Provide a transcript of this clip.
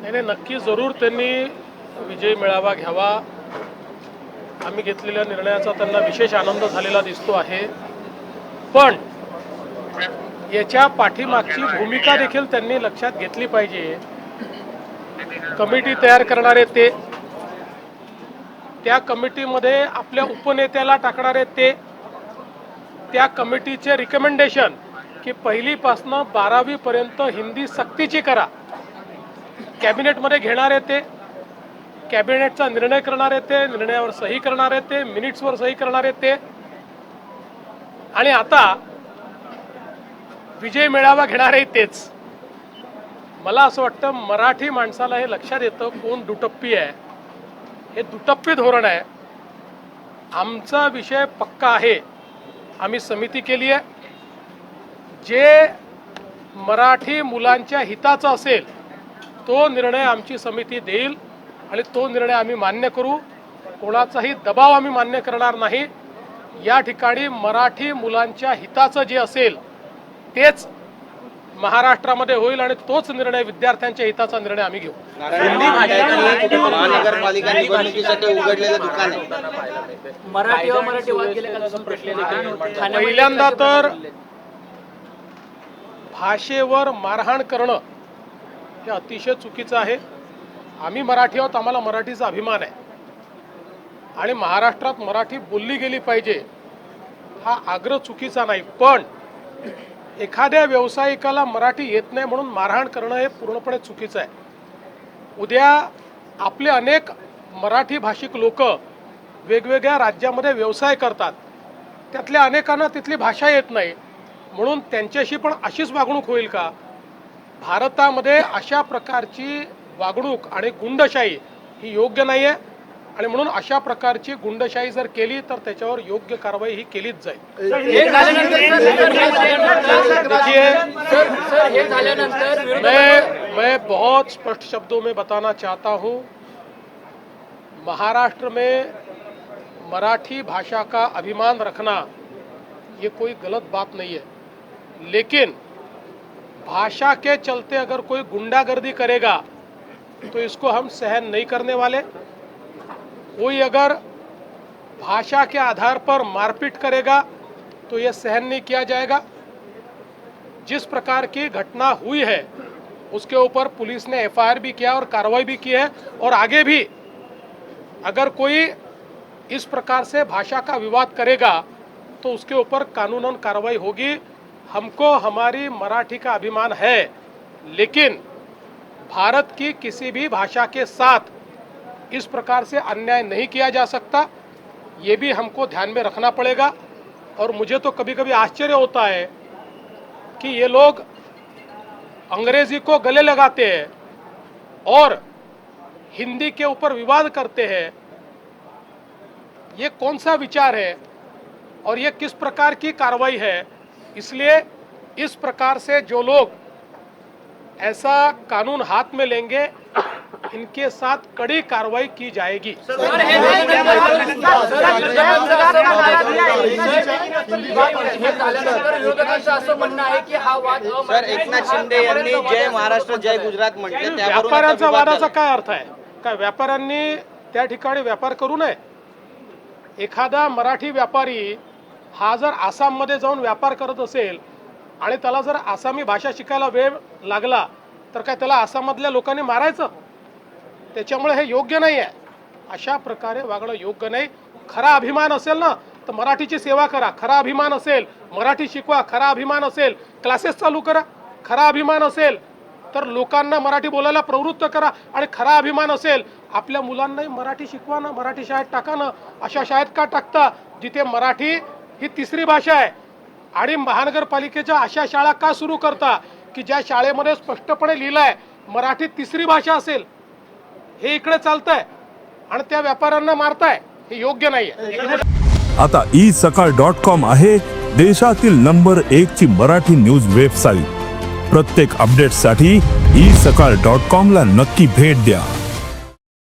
नाही, नक्की जरूर त्यांनी विजय मेळावा घ्यावा. आम्ही घेतलेल्या निर्णयाचा त्यांना विशेष आनंद झालेला दिसतो आहे. पण याच्या पाठीमागची भूमिका देखील त्यांनी लक्षात घेतली पाहिजे. कमिटी तयार करणारे ते, त्या कमिटीमध्ये आपल्या उपनेत्याला टाकणारे ते, त्या कमिटीचे रिकमेंडेशन की 1ली पासून 12वी पर्यंत हिंदी सक्तीची करा, कॅबिनेटमध्ये घेणारे ते, कॅबिनेटचा निर्णय करणारे ते, निर्णयावर सही करणारे ते, मिनिट्सवर सही करणारे ते, आणि आता विजय मेळावा घेणारे तेच. मला असं वाटतं मराठी माणसाला हे लक्षात येतं कोण दुटप्पी आहे. हे दुटप्पी धोरण आहे. आमचा विषय पक्का आहे. आम्ही समिती केली आहे. जे मराठी मुलांच्या हिताचा असेल तो निर्णय आमची समिती देईल आणि तो निर्णय आम्ही मान्य करू. कोणाचाही दबाव आम्ही मान्य करणार नाही. या ठिकाणी मराठी मुलांच्या हिताचं जे असेल तेच महाराष्ट्रामध्ये होईल आणि तोच निर्णय विद्यार्थ्यांच्या हिताचा निर्णय आम्ही घेऊ. महानगरपालिका निवडणुकीसाठी उघडलेलं दुकान आहे. पहिल्यांदा तर भाषेवर मारहाण करणं हे अतिशय चुकीचं आहे. आम्ही मराठी आहोत, आम्हाला मराठीचा अभिमान आहे आणि महाराष्ट्रात मराठी बोलली गेली पाहिजे हा आग्रह चुकीचा नाही. पण एखाद्या व्यावसायिकाला मराठी येत नाही म्हणून मारहाण करणं हे पूर्णपणे चुकीचं आहे. उद्या आपले अनेक मराठी भाषिक लोक वेगवेगळ्या राज्यामध्ये व्यवसाय करतात. त्यातल्या अनेकांना तिथली भाषा येत नाही म्हणून त्यांच्याशी पण अशीच वागणूक होईल का? भारतामध्ये अशा प्रकारची वागणूक आणि गुंडशाही ही योग्य नाही आहे आणि म्हणून अशा प्रकारची गुंडशाही जर केली तर त्याच्यावर योग्य कारवाई ही केलीच जाईल. मैं बहुत स्पष्ट शब्दों में बताना चाहता हूँ, महाराष्ट्र में मराठी भाषा का अभिमान रखना ये कोई गलत बात नहीं है, लेकिन भाषा के चलते अगर कोई गुंडागर्दी करेगा तो इसको हम सहन नहीं करने वाले. कोई अगर भाषा के आधार पर मारपीट करेगा तो ये सहन नहीं किया जाएगा. जिस प्रकार की घटना हुई है उसके ऊपर पुलिस ने FIR भी किया और कार्रवाई भी की है और आगे भी अगर कोई इस प्रकार से भाषा का विवाद करेगा तो उसके ऊपर कानूनन कार्रवाई होगी. हमको हमारी मराठी का अभिमान है, लेकिन भारत की किसी भी भाषा के साथ इस प्रकार से अन्याय नहीं किया जा सकता. ये भी हमको ध्यान में रखना पड़ेगा. और मुझे तो कभी कभी आश्चर्य होता है कि ये लोग अंग्रेजी को गले लगाते हैं और हिंदी के ऊपर विवाद करते हैं. ये कौन सा विचार है और ये किस प्रकार की कार्रवाई है? इसलिए इस प्रकार से जो लोग ऐसा कानून हाथ में लेंगे इनके साथ कड़ी कार्रवाई की जाएगी. सर, एकनाथ शिंदे यांनी जय महाराष्ट्र जय गुजरात म्हटले. व्यापाऱ्यांचा वादाचा काय अर्थ आहे? काय व्यापाऱ्यांनी त्या ठिकाणी व्यापार करू नये? एखादा मराठी व्यापारी हा जर आसाममध्ये जाऊन व्यापार करत असेल आणि त्याला जर आसामी भाषा शिकायला वेळ लागला तर काय त्याला आसाममधल्या लोकांनी मारायचं? त्याच्यामुळे हे योग्य नाही आहे. अशा प्रकारे वागणं योग्य नाही. खरा अभिमान असेल ना तर मराठीची सेवा करा. खरा अभिमान असेल मराठी शिकवा. खरा अभिमान असेल क्लासेस चालू करा. खरा अभिमान असेल तर लोकांना मराठी बोलायला प्रवृत्त करा. आणि खरा अभिमान असेल आपल्या मुलांनाही मराठी शिकवा ना, मराठी शाळेत टाका ना. अशा शाळेत का टाकता जिथे मराठी ही तिसरी भाषा आहे? आणि महानगरपालिकेच्या अशा शाळा का सुरू करता की ज्या शाळेमध्ये स्पष्टपणे लिहिलं आहे मराठी तिसरी भाषा असेल? हे इकडे चालतंय आणि त्या व्यापाऱ्यांना मारताय. हे योग्य नाहीये. आता isakal.com आहे देशातील नंबर 1 ची मराठी न्यूज वेबसाईट. प्रत्येक अपडेटसाठी isakal.com ला नक्की भेट द्या.